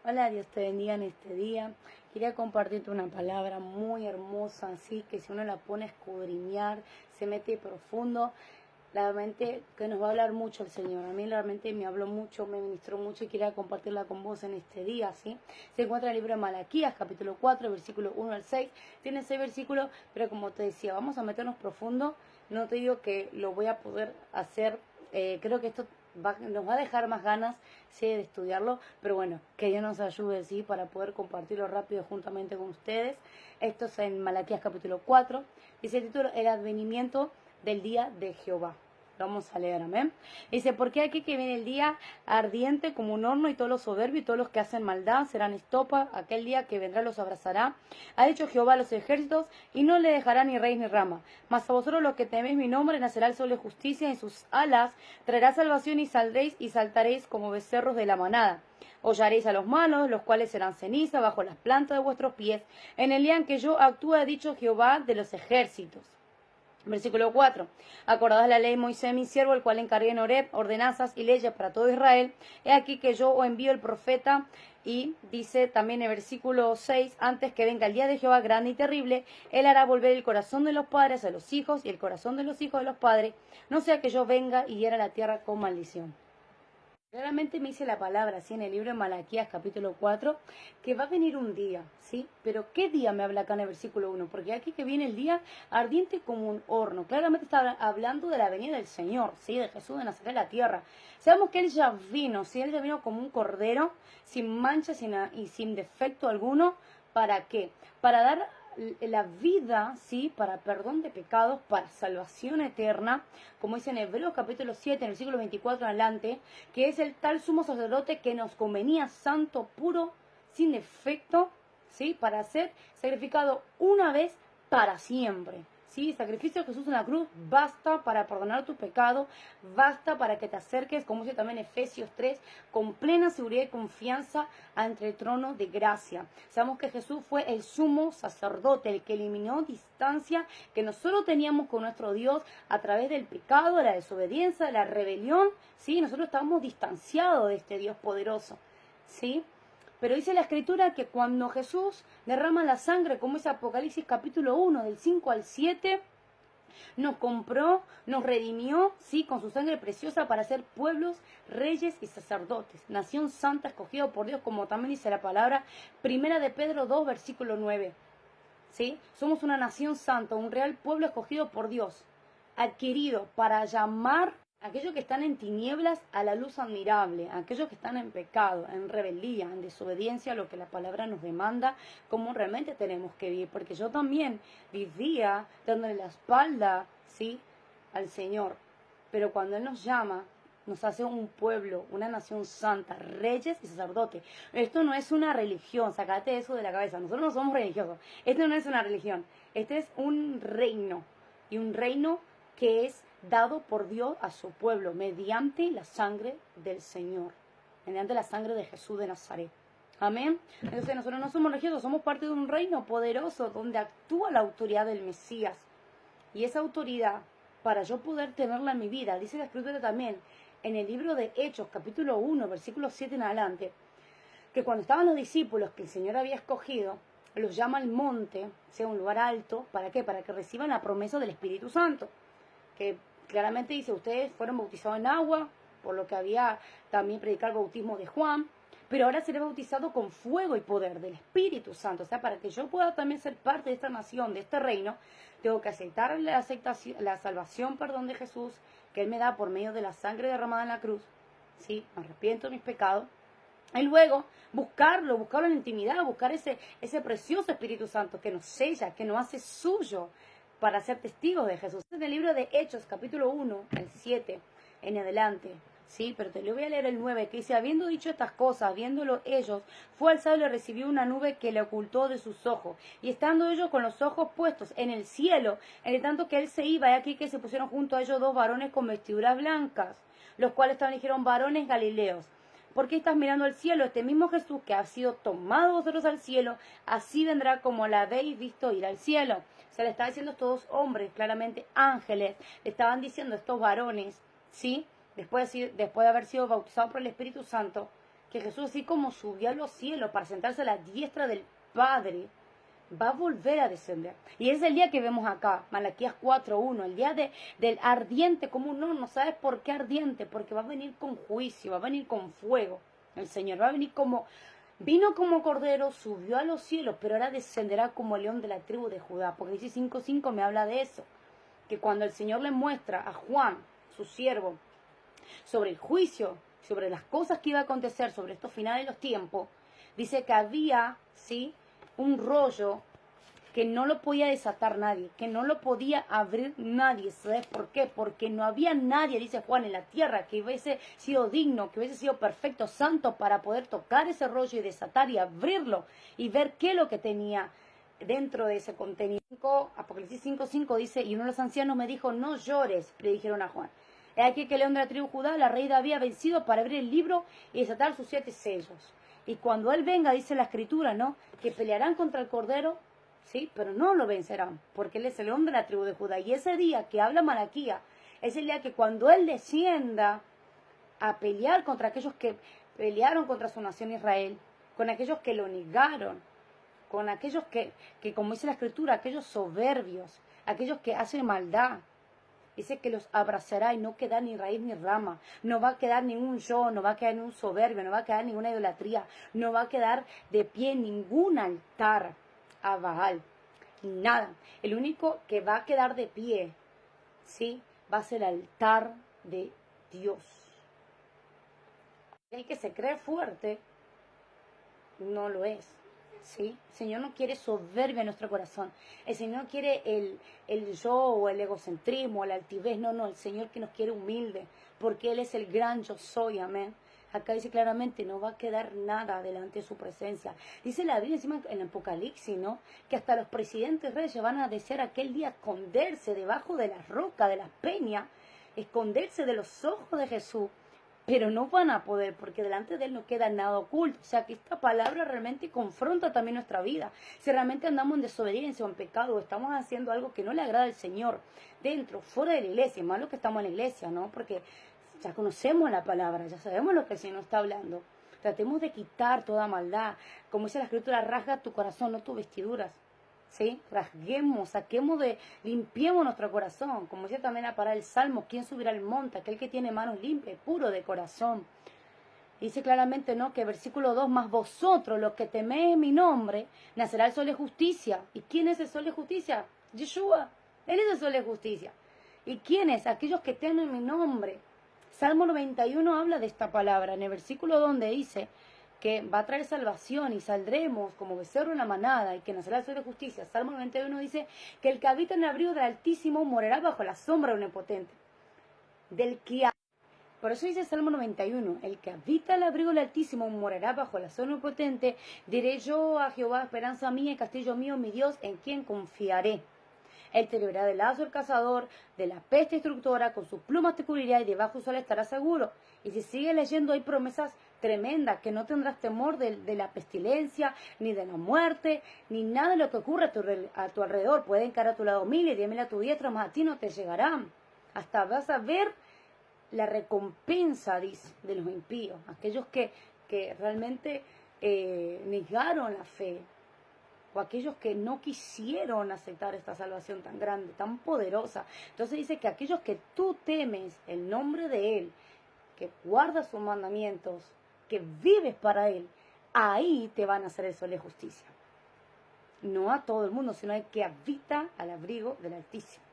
Hola, Dios te bendiga en este día. Quería compartirte una palabra muy hermosa, así que si uno la pone a escudriñar, se mete profundo, realmente que nos va a hablar mucho el Señor. A mí realmente me habló mucho, me ministró mucho y quería compartirla con vos en este día, ¿sí? Se encuentra en el libro de Malaquías, capítulo 4, versículo 1 al 6. Tiene 6 versículos, pero como te decía, vamos a meternos profundo. No te digo que lo voy a poder hacer, creo que esto nos va a dejar más ganas, sí, de estudiarlo, pero bueno, que Dios nos ayude, sí, para poder compartirlo rápido juntamente con ustedes. Esto es en Malaquías capítulo 4, dice el título, el advenimiento del día de Jehová. Vamos a leer, amén. Dice, porque aquí que viene el día ardiente como un horno, y todos los soberbios y todos los que hacen maldad serán estopa, aquel día que vendrá los abrazará. Ha dicho Jehová a los ejércitos, y no le dejará ni rey ni rama. Mas a vosotros los que teméis mi nombre, nacerá el sol de justicia, en sus alas traerá salvación, y saldréis y saltaréis como becerros de la manada. Hollaréis a los malos, los cuales serán ceniza bajo las plantas de vuestros pies, en el día en que yo actúe, ha dicho Jehová de los ejércitos. Versículo 4. Acordad la ley de Moisés, mi siervo, el cual encargué en Horeb ordenanzas y leyes para todo Israel. He aquí que yo os envío el profeta. Y dice también en el versículo 6, antes que venga el día de Jehová grande y terrible, él hará volver el corazón de los padres a los hijos y el corazón de los hijos de los padres, no sea que yo venga y hiera la tierra con maldición. Claramente me dice la palabra, así en el libro de Malaquías capítulo 4, que va a venir un día, ¿sí? Pero ¿qué día me habla acá en el versículo 1? Porque aquí que viene el día ardiente como un horno. Claramente está hablando de la venida del Señor, ¿sí? De Jesús de Nazaret a la tierra. Sabemos que Él ya vino, ¿sí? Él ya vino como un cordero, sin mancha y sin defecto alguno. ¿Para qué? Para dar la vida, ¿sí? Para perdón de pecados, para salvación eterna, como dice en Hebreos capítulo 7, en el siglo 24 en adelante, que es el tal sumo sacerdote que nos convenía santo, puro, sin defecto, ¿sí? Para ser sacrificado una vez para siempre. ¿Sí? El sacrificio de Jesús en la cruz basta para perdonar tu pecado, basta para que te acerques, como dice también Efesios 3, con plena seguridad y confianza ante el trono de gracia. Sabemos que Jesús fue el sumo sacerdote, el que eliminó distancia que nosotros teníamos con nuestro Dios a través del pecado, de la desobediencia, de la rebelión. ¿Sí? Nosotros estábamos distanciados de este Dios poderoso. ¿Sí? Pero dice la Escritura que cuando Jesús derrama la sangre, como es Apocalipsis capítulo 1, del 5 al 7, nos compró, nos redimió, sí, con su sangre preciosa para ser pueblos, reyes y sacerdotes. Nación santa, escogido por Dios, como también dice la palabra, primera de Pedro 2, versículo 9. ¿Sí? Somos una nación santa, un real pueblo escogido por Dios, adquirido para llamar a aquellos que están en tinieblas a la luz admirable, a aquellos que están en pecado, en rebeldía, en desobediencia a lo que la palabra nos demanda, cómo realmente tenemos que vivir. Porque yo también vivía dándole la espalda, ¿sí?, al Señor. Pero cuando Él nos llama, nos hace un pueblo, una nación santa, reyes y sacerdotes. Esto no es una religión, sacate eso de la cabeza. Nosotros no somos religiosos. Esto no es una religión. Este es un reino. Y un reino que es dado por Dios a su pueblo mediante la sangre del Señor, mediante la sangre de Jesús de Nazaret. Amén. Entonces nosotros no somos religiosos, somos parte de un reino poderoso donde actúa la autoridad del Mesías. Y esa autoridad, para yo poder tenerla en mi vida, dice la Escritura también, en el libro de Hechos, capítulo 1, versículo 7 en adelante, que cuando estaban los discípulos que el Señor había escogido, los llama al monte, sea un lugar alto, ¿para qué? Para que reciban la promesa del Espíritu Santo, que claramente dice, ustedes fueron bautizados en agua, por lo que había también predicado el bautismo de Juan, pero ahora seré bautizado con fuego y poder del Espíritu Santo. O sea, para que yo pueda también ser parte de esta nación, de este reino, tengo que aceptar la salvación, de Jesús, que Él me da por medio de la sangre derramada en la cruz. ¿Sí? Me arrepiento de mis pecados. Y luego buscarlo en intimidad, buscar ese precioso Espíritu Santo que nos sella, que nos hace suyo para ser testigos de Jesús. En el libro de Hechos, capítulo 1, el 7 en adelante, sí, pero te lo voy a leer el 9, que dice, habiendo dicho estas cosas, viéndolo ellos, fue alzado y le recibió una nube que le ocultó de sus ojos. Y estando ellos con los ojos puestos en el cielo, en el tanto que él se iba, y aquí que se pusieron junto a ellos dos varones con vestiduras blancas, los cuales también dijeron, varones galileos, ¿por qué estás mirando al cielo? Este mismo Jesús que ha sido tomado vosotros al cielo, así vendrá como la habéis visto ir al cielo. O sea, le está diciendo estos dos hombres, claramente ángeles, le estaban diciendo estos varones, ¿sí? Después de haber sido bautizados por el Espíritu Santo, que Jesús, así como subió a los cielos para sentarse a la diestra del Padre, va a volver a descender. Y es el día que vemos acá, Malaquías 4:1, el día del ardiente, como no sabes por qué ardiente, porque va a venir con juicio, va a venir con fuego. El Señor va a venir vino como cordero, subió a los cielos, pero ahora descenderá como león de la tribu de Judá, porque dice 5:5 me habla de eso, que cuando el Señor le muestra a Juan, su siervo, sobre el juicio, sobre las cosas que iba a acontecer, sobre estos finales de los tiempos, dice que había, ¿sí?, un rollo que no lo podía desatar nadie, que no lo podía abrir nadie. ¿Sabes por qué? Porque no había nadie, dice Juan, en la tierra que hubiese sido digno, que hubiese sido perfecto, santo, para poder tocar ese rollo y desatar y abrirlo y ver qué es lo que tenía dentro de ese contenido. Apocalipsis 5:5 dice, y uno de los ancianos me dijo, no llores, le dijeron a Juan. He aquí que el león de la tribu Judá, la rey había vencido para abrir el libro y desatar sus 7 sellos. Y cuando él venga, dice la escritura, ¿no?, que pelearán contra el cordero, sí, pero no lo vencerán, porque él es el león de la tribu de Judá. Y ese día que habla Malaquías, es el día que cuando él descienda a pelear contra aquellos que pelearon contra su nación Israel, con aquellos que lo negaron, con aquellos que como dice la escritura, aquellos soberbios, aquellos que hacen maldad, dice que los abrazará y no queda ni raíz ni rama, no va a quedar ningún yo, no va a quedar ningún soberbio, no va a quedar ninguna idolatría, no va a quedar de pie ningún altar a Baal, nada. El único que va a quedar de pie, ¿sí?, va a ser el altar de Dios. El que se cree fuerte no lo es. ¿Sí? El Señor no quiere soberbia en nuestro corazón. El Señor no quiere el yo o el egocentrismo, la altivez. No, el Señor que nos quiere humilde, porque Él es el gran yo soy, amén. Acá dice claramente, no va a quedar nada delante de su presencia. Dice la Biblia encima en Apocalipsis, ¿no?, que hasta los presidentes reyes van a desear aquel día esconderse debajo de la roca, de las peñas, esconderse de los ojos de Jesús. Pero no van a poder, porque delante de Él no queda nada oculto. O sea que esta palabra realmente confronta también nuestra vida. Si realmente andamos en desobediencia o en pecado, o estamos haciendo algo que no le agrada al Señor, dentro, fuera de la iglesia, más lo que estamos en la iglesia, ¿no? Porque ya conocemos la palabra, ya sabemos lo que el Señor está hablando. Tratemos de quitar toda maldad. Como dice la Escritura, rasga tu corazón, no tus vestiduras. ¿Sí? Rasguemos, limpiemos nuestro corazón. Como dice también la palabra del Salmo, ¿quién subirá al monte? Aquel que tiene manos limpias, puro de corazón. Dice claramente, ¿no?, que versículo 2, más vosotros, los que teméis mi nombre, nacerá el sol de justicia. ¿Y quién es el sol de justicia? Yeshua. Él es el sol de justicia. ¿Y quién es? Aquellos que temen mi nombre. Salmo 91 habla de esta palabra, en el versículo donde dice que va a traer salvación y saldremos como becerro en la manada y que nacerá el sol de justicia. Salmo 91 dice que el que habita en el abrigo del Altísimo morará bajo la sombra del Omnipotente. Por eso dice Salmo 91, el que habita en el abrigo del Altísimo morará bajo la sombra del Omnipotente. Diré yo a Jehová, esperanza mía y castillo mío, mi Dios, en quien confiaré. Él te librará del lazo del cazador, de la peste destructora, con sus plumas te cubrirá y debajo del sol estarás seguro. Y si sigues leyendo, hay promesas tremendas, que no tendrás temor de la pestilencia, ni de la muerte, ni nada de lo que ocurre a tu alrededor. Pueden caer a tu lado 1000 y 10.000 a tu diestra, mas a ti no te llegarán. Hasta vas a ver la recompensa, dice, de los impíos, aquellos que realmente negaron la fe, o aquellos que no quisieron aceptar esta salvación tan grande, tan poderosa. Entonces dice que aquellos que tú temes el nombre de Él, que guardas sus mandamientos, que vives para Él, ahí te van a hacer el sol de justicia. No a todo el mundo, sino al que habita al abrigo del Altísimo,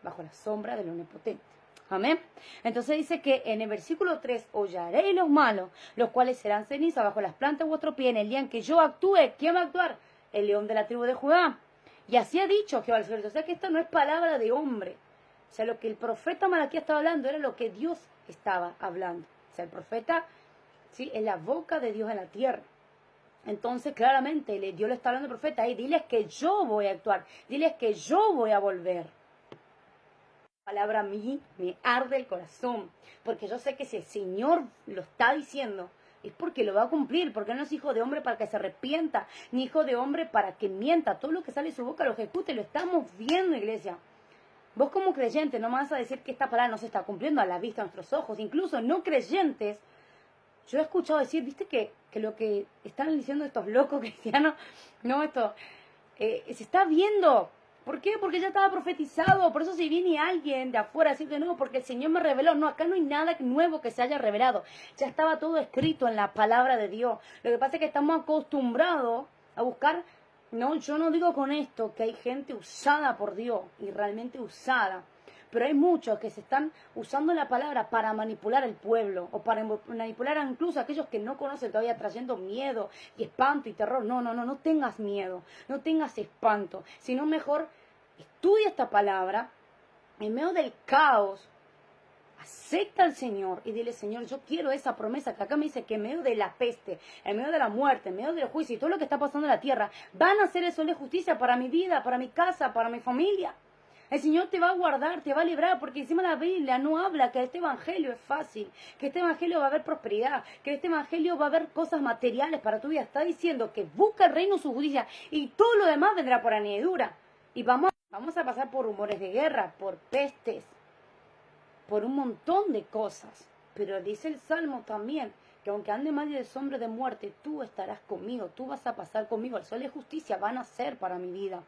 bajo la sombra del Omnipotente. Amén. Entonces dice que en el versículo 3, hollaréis los malos, los cuales serán ceniza bajo las plantas de vuestro pie en el día en que yo actúe. ¿Quién va a actuar? El león de la tribu de Judá. Y así ha dicho Jehová el Señor. O sea que esta no es palabra de hombre. O sea, lo que el profeta Malaquías estaba hablando era lo que Dios estaba hablando. O sea, el profeta, sí, es la boca de Dios en la tierra. Entonces, claramente, Dios le está hablando al profeta ahí. Diles que yo voy a actuar. Diles que yo voy a volver. La palabra a mí me arde el corazón. Porque yo sé que si el Señor lo está diciendo, es porque lo va a cumplir, porque no es hijo de hombre para que se arrepienta, ni hijo de hombre para que mienta. Todo lo que sale de su boca lo ejecute, lo estamos viendo, iglesia. Vos como creyente no me vas a decir que esta palabra no se está cumpliendo a la vista de nuestros ojos. Incluso no creyentes Yo he escuchado decir, viste que lo que están diciendo estos locos cristianos, no esto, se está viendo. ¿Por qué? Porque ya estaba profetizado. Por eso si viene alguien de afuera a decir que no, porque el Señor me reveló. No, acá no hay nada nuevo que se haya revelado. Ya estaba todo escrito en la palabra de Dios. Lo que pasa es que estamos acostumbrados a buscar. No, yo no digo con esto que hay gente usada por Dios y realmente usada. Pero hay muchos que se están usando la palabra para manipular al pueblo o para manipular incluso a aquellos que no conocen todavía, trayendo miedo y espanto y terror. No tengas miedo, no tengas espanto, sino mejor estudia esta palabra en medio del caos. Acepta al Señor y dile, Señor, yo quiero esa promesa que acá me dice que en medio de la peste, en medio de la muerte, en medio del juicio y todo lo que está pasando en la tierra, van a hacer el sol de justicia para mi vida, para mi casa, para mi familia. El Señor te va a guardar, te va a librar, porque encima la Biblia no habla que este evangelio es fácil, que este evangelio va a haber prosperidad, que este evangelio va a haber cosas materiales para tu vida. Está diciendo que busca el reino, su justicia, y todo lo demás vendrá por añadidura. Y vamos a pasar por rumores de guerra, por pestes, por un montón de cosas. Pero dice el Salmo también, que aunque ande en medio de sombra de muerte, tú estarás conmigo, tú vas a pasar conmigo. El sol de justicia van a ser para mi vida.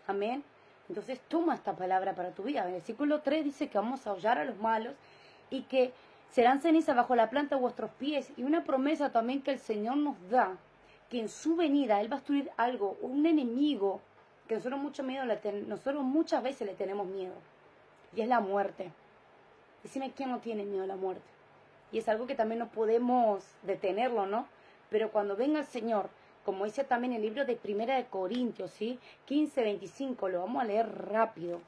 Amén. Entonces toma esta palabra para tu vida. En el versículo 3 dice que vamos a hollar a los malos y que serán ceniza bajo la planta de vuestros pies. Y una promesa también que el Señor nos da, que en su venida Él va a destruir algo, un enemigo, que nosotros muchas veces le tenemos miedo. Y es la muerte. Decime quién no tiene miedo a la muerte. Y es algo que también no podemos detenerlo, ¿no? Pero cuando venga el Señor, como dice también el libro de Primera de Corintios, ¿sí? 15:25, lo vamos a leer rápido.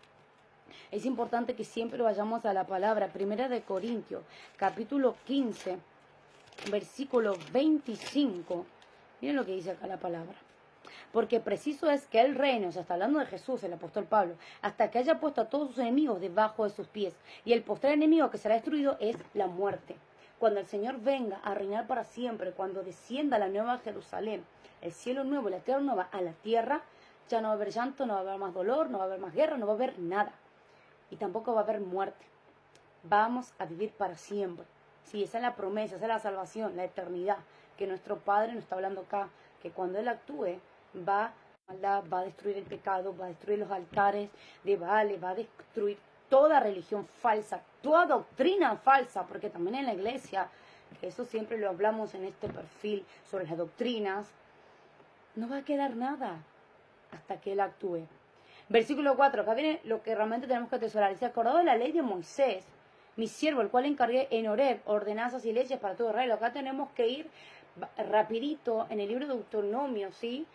Es importante que siempre vayamos a la palabra. Primera de Corintios, capítulo 15, versículo 25. Miren lo que dice acá la palabra. Porque preciso es que Él reine, o sea, está hablando de Jesús, el apóstol Pablo, hasta que haya puesto a todos sus enemigos debajo de sus pies. Y el postrer enemigo que será destruido es la muerte. Cuando el Señor venga a reinar para siempre, cuando descienda la nueva Jerusalén, el cielo nuevo y la tierra nueva a la tierra, ya no va a haber llanto, no va a haber más dolor, no va a haber más guerra, no va a haber nada. Y tampoco va a haber muerte. Vamos a vivir para siempre. Sí, esa es la promesa, esa es la salvación, la eternidad, que nuestro Padre nos está hablando acá, que cuando Él actúe, va a destruir el pecado, va a destruir los altares de Baal, va a destruir toda religión falsa, toda doctrina falsa, porque también en la iglesia, que eso siempre lo hablamos en este perfil sobre las doctrinas, no va a quedar nada hasta que Él actúe. Versículo 4, acá viene lo que realmente tenemos que atesorar. Dice, acordado de la ley de Moisés, mi siervo, el cual encargué en Horeb ordenanzas y leyes para todo Israel. Acá tenemos que ir rapidito en el libro de Deuteronomio, ¿sí?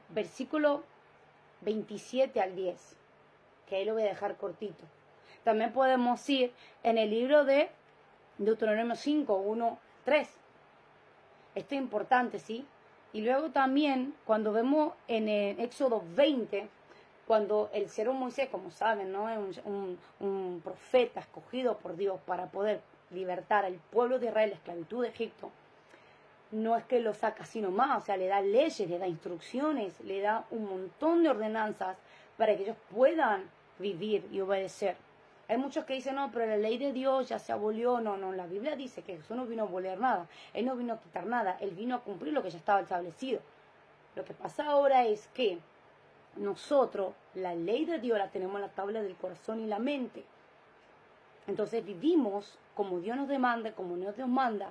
Versículo 27 al 10, que ahí lo voy a dejar cortito. También podemos ir en el libro de Deuteronomio 5, 1, 3. Esto es importante, ¿sí? Y luego también, cuando vemos en el Éxodo 20, cuando el siervo Moisés, como saben, ¿no? Es un profeta escogido por Dios para poder libertar al pueblo de Israel de la esclavitud de Egipto, no es que lo saca así nomás, o sea, le da leyes, le da instrucciones, le da un montón de ordenanzas para que ellos puedan vivir y obedecer. Hay muchos que dicen, no, pero la ley de Dios ya se abolió. No, la Biblia dice que Jesús no vino a abolir nada, Él no vino a quitar nada, Él vino a cumplir lo que ya estaba establecido. Lo que pasa ahora es que nosotros, la ley de Dios la tenemos en la tabla del corazón y la mente. Entonces vivimos como Dios nos demanda, como Dios nos manda,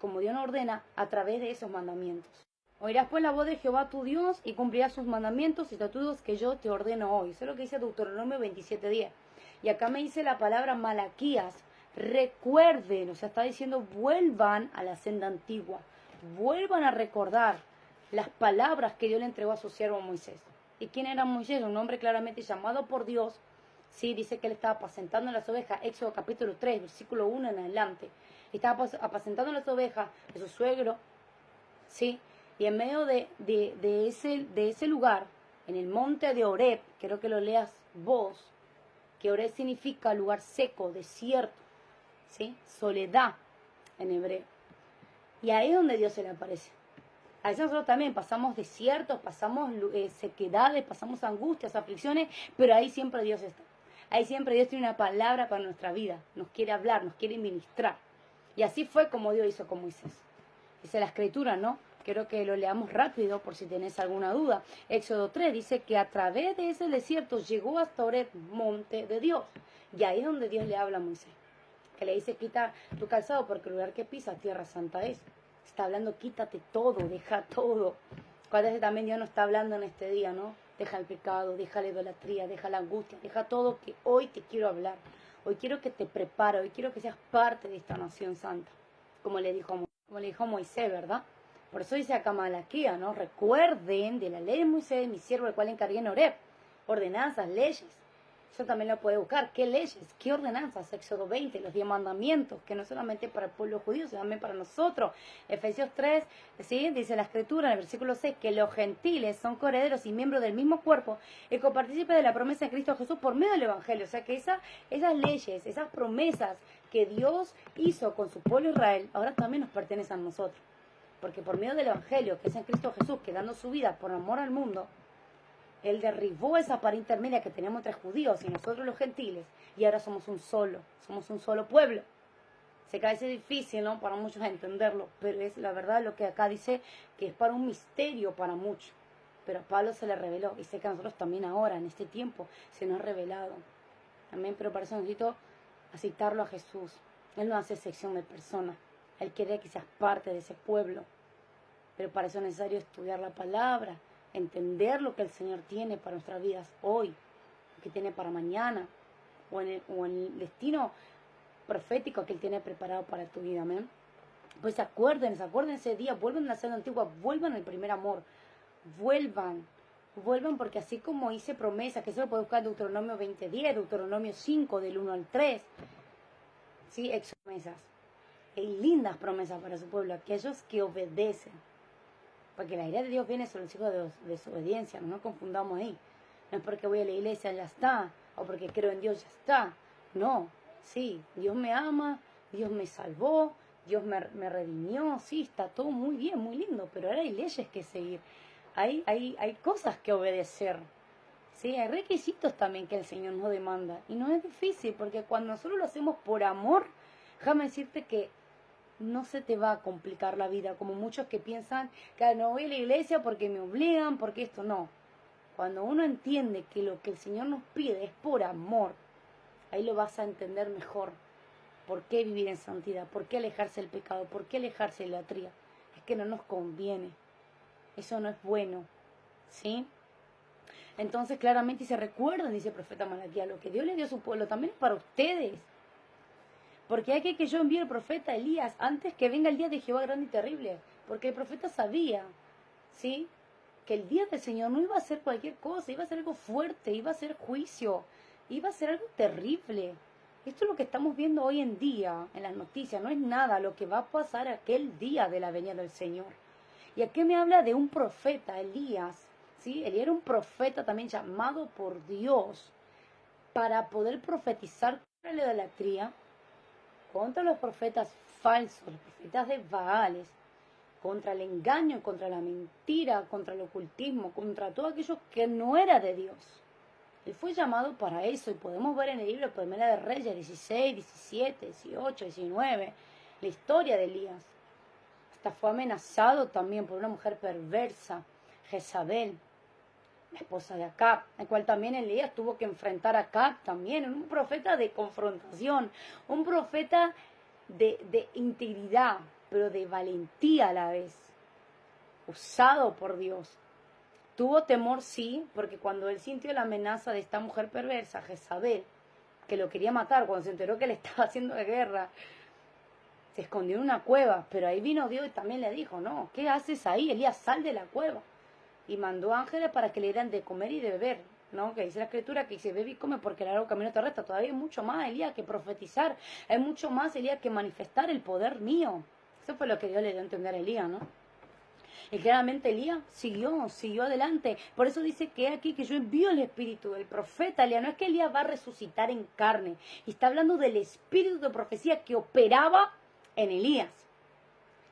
como Dios nos ordena, a través de esos mandamientos. Oirás pues la voz de Jehová tu Dios y cumplirás sus mandamientos y estatutos que yo te ordeno hoy. Eso es lo que dice Deuteronomio 27:10. Y acá me dice la palabra Malaquías, recuerden, o sea, está diciendo vuelvan a la senda antigua, vuelvan a recordar las palabras que Dios le entregó a su siervo Moisés. ¿Y quién era Moisés? Un hombre claramente llamado por Dios. Sí, dice que él estaba apacentando las ovejas, Éxodo capítulo 3, versículo 1 en adelante. Estaba apacentando las ovejas de su suegro, ¿sí? Y en medio de ese lugar, en el monte de Horeb, quiero que lo leas vos, que Horeb significa lugar seco, desierto, ¿sí? Soledad en hebreo. Y ahí es donde Dios se le aparece. A veces nosotros también pasamos desiertos, pasamos sequedades, pasamos angustias, aflicciones, pero ahí siempre Dios está. Ahí siempre Dios tiene una palabra para nuestra vida, nos quiere hablar, nos quiere ministrar. Y así fue como Dios hizo con Moisés. Dice la escritura, ¿no? Quiero que lo leamos rápido por si tenés alguna duda. Éxodo 3 dice que a través de ese desierto llegó hasta Horeb, monte de Dios. Y ahí es donde Dios le habla a Moisés. Que le dice, quita tu calzado porque el lugar que pisas, tierra santa es. Está hablando, quítate todo, deja todo. Cuántas veces también Dios nos está hablando en este día, ¿no? Deja el pecado, deja la idolatría, deja la angustia, deja todo que hoy te quiero hablar. Hoy quiero que te prepare, hoy quiero que seas parte de esta nación santa. Como le dijo Moisés, ¿verdad? Por eso dice acá Malaquía, ¿no? Recuerden de la ley de Moisés, mi siervo, el cual encargué en Horeb. Ordenanzas, leyes. Eso también lo puede buscar. ¿Qué leyes? ¿Qué ordenanzas? Éxodo 20, los 10 mandamientos, que no solamente para el pueblo judío, sino también para nosotros. Efesios 3, ¿sí? Dice la escritura en el versículo 6, que los gentiles son coherederos y miembros del mismo cuerpo y copartícipes de la promesa en Cristo Jesús por medio del Evangelio. O sea que esas leyes, esas promesas que Dios hizo con su pueblo Israel, ahora también nos pertenecen a nosotros. Porque por medio del Evangelio, que es en Cristo Jesús, que dando su vida por amor al mundo, Él derribó esa pared intermedia que teníamos entre judíos y nosotros los gentiles, y ahora somos un solo pueblo. Sé que a veces es difícil, ¿no? Para muchos entenderlo, pero es la verdad lo que acá dice, que es para un misterio para muchos. Pero a Pablo se le reveló, y sé que a nosotros también ahora, en este tiempo, se nos ha revelado. Amén, pero para eso necesito aceptarlo a Jesús. Él no hace sección de personas, Él quiere que seas parte de ese pueblo. Pero para eso es necesario estudiar la palabra, entender lo que el Señor tiene para nuestras vidas hoy, lo que tiene para mañana, o en el destino profético que Él tiene preparado para tu vida, amén. Pues acuérdense ese día, vuelvan a la senda antigua, vuelvan al primer amor, vuelvan porque así como hice promesa, que se lo puede buscar en Deuteronomio 20:10, Deuteronomio 5, del 1 al 3, ¿sí? Promesas, hay lindas promesas para su pueblo, aquellos que obedecen. Porque la ira de Dios viene sobre los hijos de desobediencia, no nos confundamos ahí. No es porque voy a la iglesia, ya está, o porque creo en Dios, ya está. No, sí, Dios me ama, Dios me salvó, Dios me redimió, sí, está todo muy bien, muy lindo, pero ahora hay leyes que seguir, hay cosas que obedecer. Sí, hay requisitos también que el Señor nos demanda. Y no es difícil, porque cuando nosotros lo hacemos por amor, déjame decirte que no se te va a complicar la vida, como muchos que piensan que no voy a la iglesia porque me obligan, porque esto no. Cuando uno entiende que lo que el Señor nos pide es por amor, ahí lo vas a entender mejor. ¿Por qué vivir en santidad? ¿Por qué alejarse del pecado? ¿Por qué alejarse de la idolatría? Es que no nos conviene. Eso no es bueno. ¿Sí? Entonces claramente se recuerdan, dice el profeta Malaquía, lo que Dios le dio a su pueblo también es para ustedes. Porque hay que yo envíe al profeta Elías antes que venga el día de Jehová grande y terrible. Porque el profeta sabía, ¿sí?, que el día del Señor no iba a ser cualquier cosa, iba a ser algo fuerte, iba a ser juicio, iba a ser algo terrible. Esto es lo que estamos viendo hoy en día en las noticias, no es nada lo que va a pasar aquel día de la venida del Señor. Y aquí me habla de un profeta, Elías, ¿sí? Él era un profeta también llamado por Dios para poder profetizar contra la idolatría, contra los profetas falsos, los profetas de Baales, contra el engaño, contra la mentira, contra el ocultismo, contra todo aquello que no era de Dios. Él fue llamado para eso, y podemos ver en el libro de Primera de Reyes 16, 17, 18, 19, la historia de Elías. Hasta fue amenazado también por una mujer perversa, Jezabel, la esposa de Acab, el cual también Elías tuvo que enfrentar a Acab también, un profeta de confrontación, un profeta de integridad, pero de valentía a la vez, usado por Dios. Tuvo temor, sí, porque cuando él sintió la amenaza de esta mujer perversa, Jezabel, que lo quería matar, cuando se enteró que le estaba haciendo la guerra, se escondió en una cueva, pero ahí vino Dios y también le dijo, no, ¿qué haces ahí? Elías, sal de la cueva. Y mandó ángeles para que le dieran de comer y de beber, ¿no? Que dice la escritura que dice, bebe y come porque el largo camino te resta. Todavía hay mucho más, Elías, que profetizar. Hay mucho más, Elías, que manifestar el poder mío. Eso fue lo que Dios le dio a entender a Elías, ¿no? Y claramente Elías siguió adelante. Por eso dice que aquí que yo envío el espíritu del profeta Elías. No es que Elías va a resucitar en carne. Y está hablando del espíritu de profecía que operaba en Elías.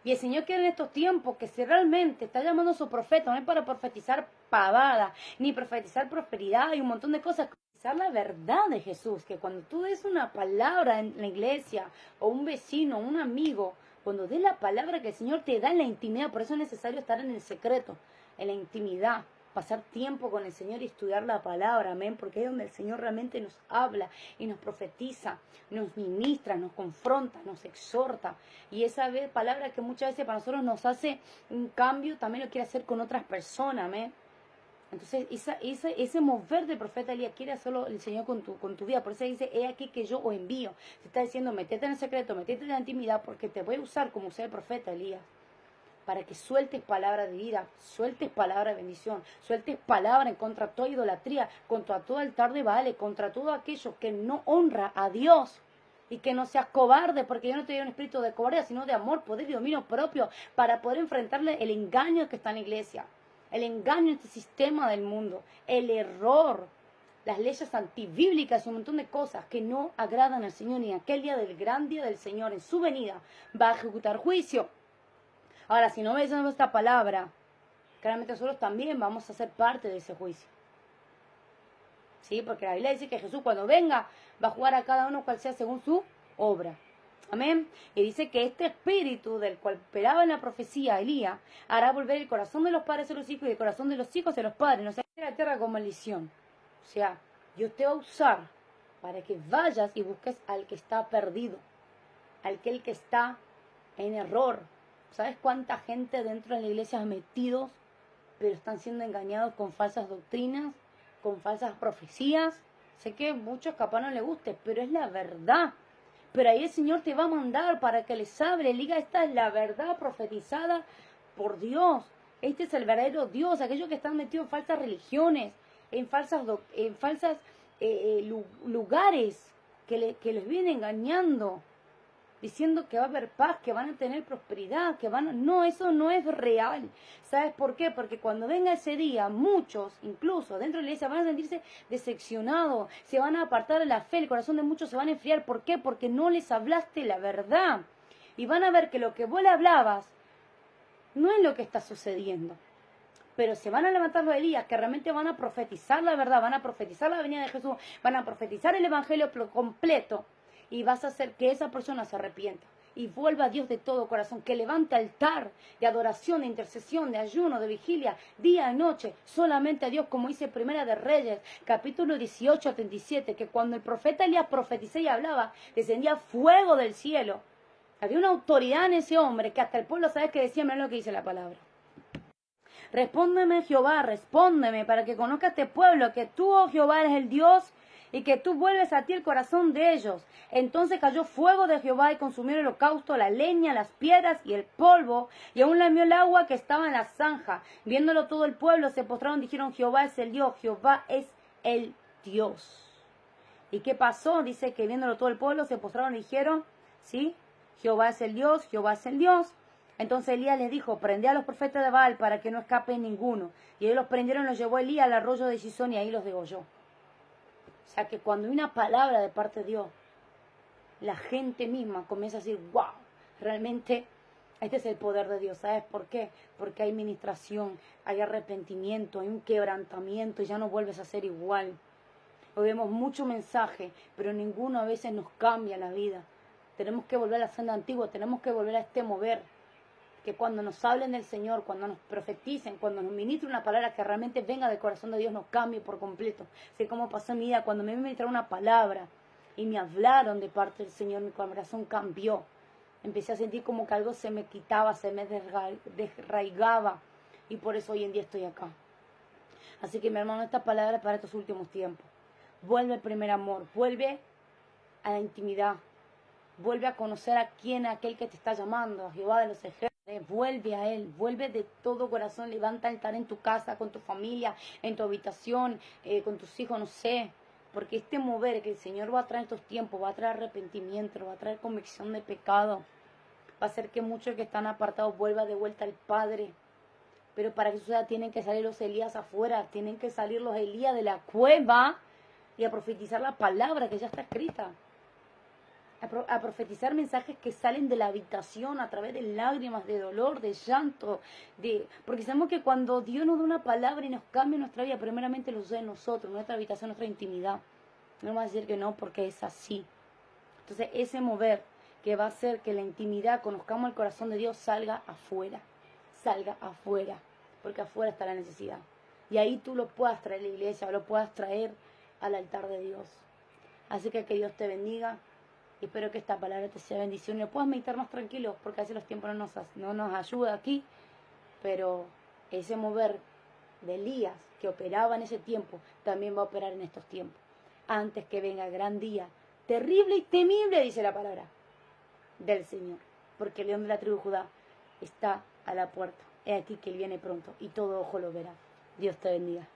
Y el Señor quiere en estos tiempos que si realmente está llamando a su profeta, no es para profetizar pavada, ni profetizar prosperidad y un montón de cosas, profetizar la verdad de Jesús, que cuando tú des una palabra en la iglesia, o un vecino, un amigo, cuando des la palabra que el Señor te da en la intimidad, por eso es necesario estar en el secreto, en la intimidad, pasar tiempo con el Señor y estudiar la palabra, amén, porque es donde el Señor realmente nos habla y nos profetiza, nos ministra, nos confronta, nos exhorta, y esa palabra que muchas veces para nosotros nos hace un cambio, también lo quiere hacer con otras personas, amén. Entonces, ese mover del profeta Elías quiere hacerlo el Señor con tu vida. Por eso dice, he aquí que yo os envío. Te está diciendo, metete en el secreto, metete en la intimidad, porque te voy a usar como usé el profeta Elías. Para que sueltes palabra de vida, sueltes palabra de bendición, sueltes palabra en contra de toda idolatría, contra todo altar de Baal, contra todo aquello que no honra a Dios. Y que no seas cobarde, porque yo no te doy un espíritu de cobardía, sino de amor, poder y dominio propio, para poder enfrentarle el engaño que está en la iglesia. El engaño en este sistema del mundo, el error, las leyes antibíblicas y un montón de cosas que no agradan al Señor. Y en aquel día del gran día del Señor, en su venida, va a ejecutar juicio. Ahora, si no ves esta palabra, claramente nosotros también vamos a ser parte de ese juicio. ¿Sí? Porque la Biblia dice que Jesús cuando venga va a jugar a cada uno cual sea según su obra. Amén. Y dice que este espíritu del cual esperaba en la profecía Elías hará volver el corazón de los padres a los hijos y el corazón de los hijos a los padres. No se hace la tierra con maldición. O sea, Dios te va a usar para que vayas y busques al que está perdido, al que está en error. ¿Sabes cuánta gente dentro de la iglesia ha metidos, pero están siendo engañados con falsas doctrinas, con falsas profecías? Sé que a muchos capaz no les guste, pero es la verdad. Pero ahí el Señor te va a mandar para que les hable, le diga, esta es la verdad profetizada por Dios. Este es el verdadero Dios. Aquellos que están metidos en falsas religiones, en falsas lugares que les vienen engañando, diciendo que va a haber paz, que van a tener prosperidad, No, eso no es real. ¿Sabes por qué? Porque cuando venga ese día, muchos, incluso dentro de la iglesia, van a sentirse decepcionados, se van a apartar de la fe, el corazón de muchos se van a enfriar. ¿Por qué? Porque no les hablaste la verdad. Y van a ver que lo que vos le hablabas no es lo que está sucediendo. Pero se van a levantar los Elías que realmente van a profetizar la verdad, van a profetizar la venida de Jesús, van a profetizar el evangelio completo. Y vas a hacer que esa persona se arrepienta y vuelva a Dios de todo corazón, que levante altar de adoración, de intercesión, de ayuno, de vigilia, día y noche, solamente a Dios, como dice Primera de Reyes, capítulo 18 a 37, que cuando el profeta Elías profetizó y hablaba, descendía fuego del cielo. Había una autoridad en ese hombre que hasta el pueblo, ¿sabes qué decía? Mirá lo que dice la palabra. Respóndeme, Jehová, respóndeme, para que conozca este pueblo, que tú, oh Jehová, eres el Dios, y que tú vuelves a ti el corazón de ellos. Entonces cayó fuego de Jehová y consumió el holocausto, la leña, las piedras y el polvo, y aún lamió el agua que estaba en la zanja. Viéndolo todo el pueblo, se postraron y dijeron, Jehová es el Dios, Jehová es el Dios. ¿Y qué pasó? Dice que viéndolo todo el pueblo, se postraron y dijeron, ¿sí? Jehová es el Dios, Jehová es el Dios. Entonces Elías les dijo, prende a los profetas de Baal para que no escape ninguno. Y ellos los prendieron, los llevó Elías al arroyo de Gisón y ahí los degolló. O sea que cuando hay una palabra de parte de Dios, la gente misma comienza a decir, wow, realmente este es el poder de Dios. ¿Sabes por qué? Porque hay ministración, hay arrepentimiento, hay un quebrantamiento y ya no vuelves a ser igual. Hoy vemos mucho mensaje, pero ninguno a veces nos cambia la vida. Tenemos que volver a la senda antigua, tenemos que volver a este mover. Que cuando nos hablen del Señor, cuando nos profeticen, cuando nos ministren una palabra que realmente venga del corazón de Dios, nos cambie por completo. Sé cómo pasó en mi vida, cuando me ministraron una palabra y me hablaron de parte del Señor, mi corazón cambió. Empecé a sentir como que algo se me quitaba, se me desraigaba, y por eso hoy en día estoy acá. Así que mi hermano, esta palabra es para estos últimos tiempos. Vuelve al primer amor, vuelve a la intimidad, vuelve a conocer a quién, a aquel que te está llamando, a Jehová de los ejércitos. Vuelve a Él, vuelve de todo corazón, levanta altar en tu casa, con tu familia, en tu habitación, con tus hijos, no sé. Porque este mover que el Señor va a traer en estos tiempos, va a traer arrepentimiento, va a traer convicción de pecado. Va a hacer que muchos que están apartados vuelvan de vuelta al Padre. Pero para que eso suceda tienen que salir los Elías afuera, tienen que salir los Elías de la cueva y a profetizar la palabra que ya está escrita. a profetizar mensajes que salen de la habitación a través de lágrimas, de dolor, de llanto, porque sabemos que cuando Dios nos da una palabra y nos cambia nuestra vida, primeramente lo sucede en nosotros, nuestra habitación, nuestra intimidad. No vamos a decir que no, porque es así. Entonces ese mover que va a hacer que la intimidad, conozcamos el corazón de Dios, salga afuera, porque afuera está la necesidad. Y ahí tú lo puedas traer a la iglesia, o lo puedas traer al altar de Dios. Así que Dios te bendiga. Y espero que esta palabra te sea bendición y lo puedas meditar más tranquilo, porque a veces los tiempos no nos ayuda aquí. Pero ese mover de Elías que operaba en ese tiempo, también va a operar en estos tiempos. Antes que venga el gran día, terrible y temible, dice la palabra del Señor. Porque el león de la tribu de Judá está a la puerta. He aquí que él viene pronto y todo ojo lo verá. Dios te bendiga.